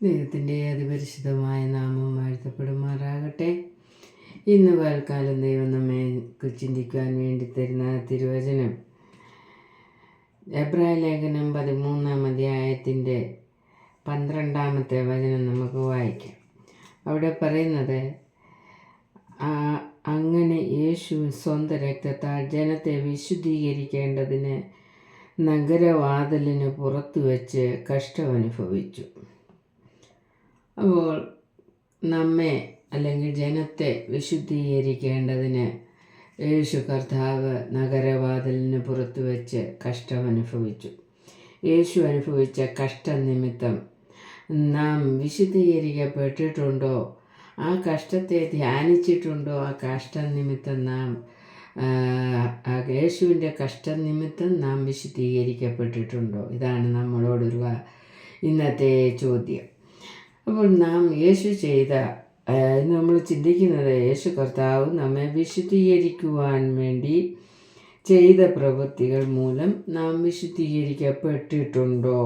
ദൈവത്തിൻ്റെ അതിപരിശുദ്ധമായ നാമം വാഴ്ത്തപ്പെടുമാറാകട്ടെ. ഇന്ന് പകൽക്കാലം ദൈവം നമ്മെ ചിന്തിക്കുവാൻ വേണ്ടി തരുന്ന തിരുവചനം എബ്രായ ലേഖനം 13-ാം അധ്യായത്തിൻ്റെ 12-ാമത്തെ വചനം നമുക്ക് വായിക്കാം. അവിടെ പറയുന്നത്, അങ്ങനെ യേശു സ്വന്തം രക്തത്താൽ ജനത്തെ വിശുദ്ധീകരിക്കേണ്ടതിന് നഗരവാതിലിന് പുറത്തു വച്ച് കഷ്ടമനുഭവിച്ചു. അപ്പോൾ നമ്മെ അല്ലെങ്കിൽ ജനത്തെ വിശുദ്ധീകരിക്കേണ്ടതിന് യേശു കർത്താവ് നഗരവാതിലിന് പുറത്തു വെച്ച് കഷ്ടമനുഭവിച്ചു. യേശു അനുഭവിച്ച കഷ്ടനിമിത്തം നാം വിശുദ്ധീകരിക്കപ്പെട്ടിട്ടുണ്ടോ? ആ കഷ്ടത്തെ ധ്യാനിച്ചിട്ടുണ്ടോ? ആ കഷ്ടനിമിത്തം നാം യേശുവിൻ്റെ കഷ്ടനിമിത്തം നാം വിശുദ്ധീകരിക്കപ്പെട്ടിട്ടുണ്ടോ? ഇതാണ് നമ്മളോടുള്ള ഇന്നത്തെ ചോദ്യം. അപ്പോൾ നാം യേശു ചെയ്ത നമ്മൾ ചിന്തിക്കുന്നത്, യേശു കർത്താവ് നമ്മെ വിശുദ്ധീകരിക്കുവാൻ വേണ്ടി ചെയ്ത പ്രവൃത്തികൾ മൂലം നാം വിശുദ്ധീകരിക്കപ്പെട്ടിട്ടുണ്ടോ,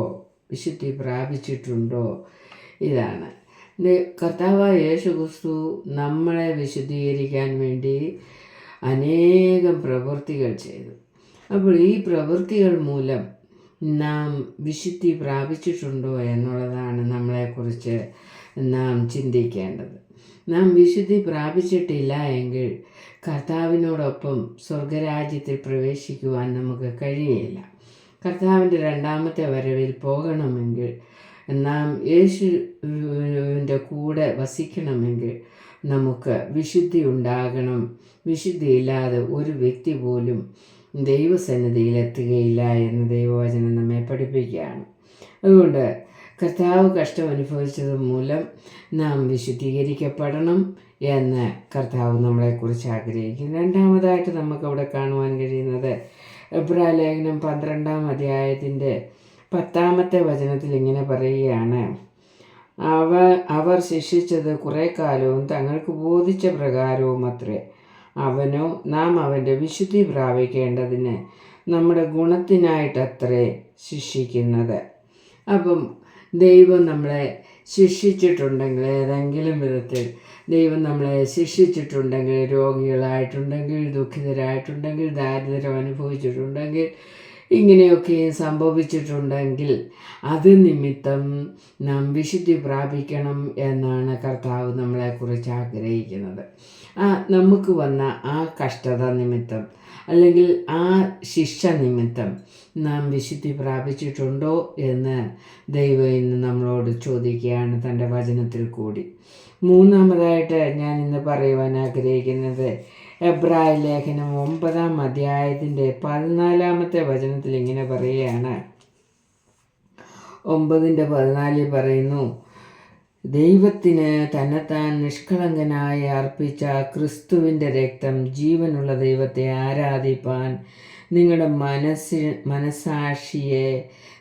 വിശുദ്ധി പ്രാപിച്ചിട്ടുണ്ടോ? ഇതാണ് കർത്താവായ യേശു ക്രിസ്തു നമ്മളെ വിശുദ്ധീകരിക്കാൻ വേണ്ടി അനേകം പ്രവൃത്തികൾ ചെയ്തു. അപ്പോൾ ഈ പ്രവൃത്തികൾ മൂലം നാം വിശുദ്ധി പ്രാപിച്ചിട്ടുണ്ടോ എന്നുള്ളതാണ് നമ്മളെക്കുറിച്ച് നാം ചിന്തിക്കേണ്ടത്. നാം വിശുദ്ധി പ്രാപിച്ചിട്ടില്ല എങ്കിൽ കർത്താവിനോടൊപ്പം സ്വർഗരാജ്യത്തിൽ പ്രവേശിക്കുവാൻ നമുക്ക് കഴിയില്ല. കർത്താവിൻ്റെ രണ്ടാമത്തെ വരവിൽ പോകണമെങ്കിൽ, നാം യേശുവിൻ്റെ കൂടെ വസിക്കണമെങ്കിൽ നമുക്ക് വിശുദ്ധി ഉണ്ടാകണം. വിശുദ്ധിയില്ലാതെ ഒരു വ്യക്തി പോലും ദൈവസന്നിധിയിലെത്തുകയില്ല എന്ന് ദൈവവചനം നമ്മെ പഠിപ്പിക്കുകയാണ്. അതുകൊണ്ട് കർത്താവ് കഷ്ടം അനുഭവിച്ചത് മൂലം നാം വിശുദ്ധീകരിക്കപ്പെടണം എന്ന് കർത്താവ് നമ്മളെക്കുറിച്ച് ആഗ്രഹിക്കുന്നു. രണ്ടാമതായിട്ട് നമുക്കവിടെ കാണുവാൻ കഴിയുന്നത് എബ്രായ ലേഖനം 12-ാം അധ്യായത്തിൻ്റെ 10-ാമത്തെ വചനത്തിൽ ഇങ്ങനെ പറയുകയാണ്, അവർ ശിക്ഷിച്ചത് കുറേ കാലവും തങ്ങൾക്ക് ബോധിച്ച പ്രകാരവും അത്രേ. നാം അവൻ്റെ വിശുദ്ധി പ്രാപിക്കേണ്ടതിന് നമ്മുടെ ഗുണത്തിനായിട്ടത്രേ ശിക്ഷിക്കുന്നത്. അപ്പം ദൈവം നമ്മളെ ശിക്ഷിച്ചിട്ടുണ്ടെങ്കിൽ, ഏതെങ്കിലും വിധത്തിൽ ദൈവം നമ്മളെ ശിക്ഷിച്ചിട്ടുണ്ടെങ്കിൽ, രോഗികളായിട്ടുണ്ടെങ്കിൽ, ദുഃഖിതരായിട്ടുണ്ടെങ്കിൽ, ദാരിദ്ര്യം അനുഭവിച്ചിട്ടുണ്ടെങ്കിൽ, ഇങ്ങനെയൊക്കെ സംഭവിച്ചിട്ടുണ്ടെങ്കിൽ അത് നിമിത്തം നാം വിശുദ്ധി പ്രാപിക്കണം എന്നാണ് കർത്താവ് നമ്മളെക്കുറിച്ച് ആഗ്രഹിക്കുന്നത്. നമുക്ക് വന്ന ആ കഷ്ടത നിമിത്തം അല്ലെങ്കിൽ ആ ശിക്ഷ നിമിത്തം നാം വിശുദ്ധി പ്രാപിച്ചിട്ടുണ്ടോ എന്ന് ദൈവം ഇന്ന് നമ്മളോട് ചോദിക്കുകയാണ് തൻ്റെ വചനത്തിൽ കൂടി. മൂന്നാമതായിട്ട് ഞാൻ ഇന്ന് പറയുവാൻ ആഗ്രഹിക്കുന്നത് എബ്രായ ലേഖനം 9-ാം അധ്യായത്തിൻ്റെ 14-ാമത്തെ വചനത്തിൽ ഇങ്ങനെ പറയുകയാണ്. 9:14 പറയുന്നു, ദൈവത്തിന് തന്നെത്താൻ നിഷ്കളങ്കനായി അർപ്പിച്ച ക്രിസ്തുവിൻ്റെ രക്തം ജീവനുള്ള ദൈവത്തെ ആരാധിപ്പാൻ നിങ്ങളുടെ മനസാക്ഷിയെ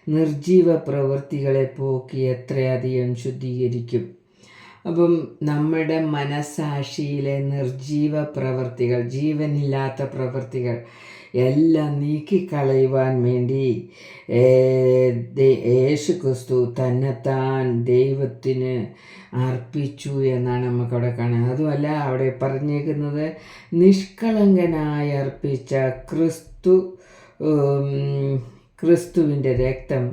നിർജീവ പ്രവൃത്തികളെ പോക്കി എത്രയധികം ശുദ്ധീകരിക്കും. അപ്പം നമ്മുടെ മനസാക്ഷിയിലെ നിർജീവ പ്രവൃത്തികൾ, ജീവനില്ലാത്ത പ്രവൃത്തികൾ എല്ലാം നീക്കിക്കളയുവാൻ വേണ്ടി യേശു ക്രിസ്തു തന്നെത്താൻ ദൈവത്തിന് അർപ്പിച്ചു എന്നാണ് നമുക്കവിടെ കാണുന്നത്. അതുമല്ല, അവിടെ പറഞ്ഞേക്കുന്നത് നിഷ്കളങ്കനായി അർപ്പിച്ച ക്രിസ്തുവിൻ്റെ രക്തം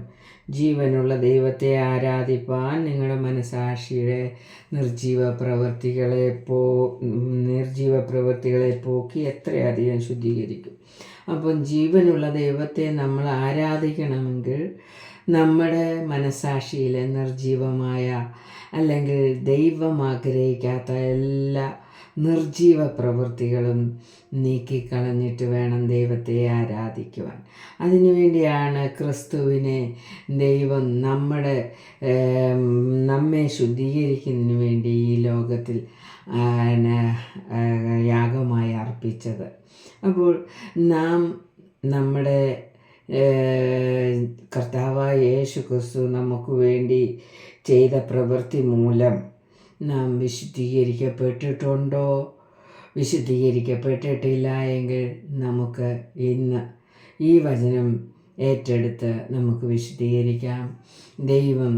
ജീവനുള്ള ദൈവത്തെ ആരാധിപ്പാൻ നിങ്ങളുടെ മനസാക്ഷിയുടെ നിർജീവ പ്രവൃത്തികളെ പോക്കി എത്രയധികം ശുദ്ധീകരിക്കും. അപ്പം ജീവനുള്ള ദൈവത്തെ നമ്മൾ ആരാധിക്കണമെങ്കിൽ നമ്മുടെ മനസാക്ഷിയിലെ നിർജീവമായ അല്ലെങ്കിൽ ദൈവം ആഗ്രഹിക്കാത്ത എല്ലാ നിർജീവ പ്രവൃത്തികളും നീക്കിക്കളഞ്ഞിട്ട് വേണം ദൈവത്തെ ആരാധിക്കുവാൻ. അതിനുവേണ്ടിയാണ് ക്രിസ്തുവിനെ ദൈവം നമ്മെ ശുദ്ധീകരിക്കുന്നതിന് വേണ്ടി ഈ ലോകത്തിൽ യാഗമായി അർപ്പിച്ചത്. അപ്പോൾ നാം നമ്മുടെ കർത്താവായ യേശു ക്രിസ്തു നമുക്ക് വേണ്ടി ചെയ്ത പ്രവൃത്തി മൂലം നാം വിശുദ്ധീകരിക്കപ്പെട്ടിട്ടുണ്ടോ? വിശുദ്ധീകരിക്കപ്പെട്ടിട്ടില്ല എങ്കിൽ നമുക്ക് ഇന്ന് ഈ വചനം ഏറ്റെടുത്ത് നമുക്ക് വിശുദ്ധീകരിക്കാം. ദൈവം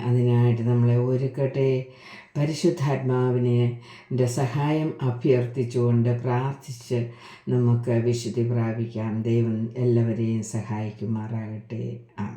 അതിനായിട്ട് നമ്മളെ ഒരുക്കട്ടെ. പരിശുദ്ധാത്മാവിൻ്റെ സഹായം അഭ്യർത്ഥിച്ചുകൊണ്ട് പ്രാർത്ഥിച്ച് നമുക്ക് വിശുദ്ധി പ്രാപിക്കാം. ദൈവം എല്ലാവരെയും സഹായിക്കുമാറാകട്ടെ. ആമേൻ.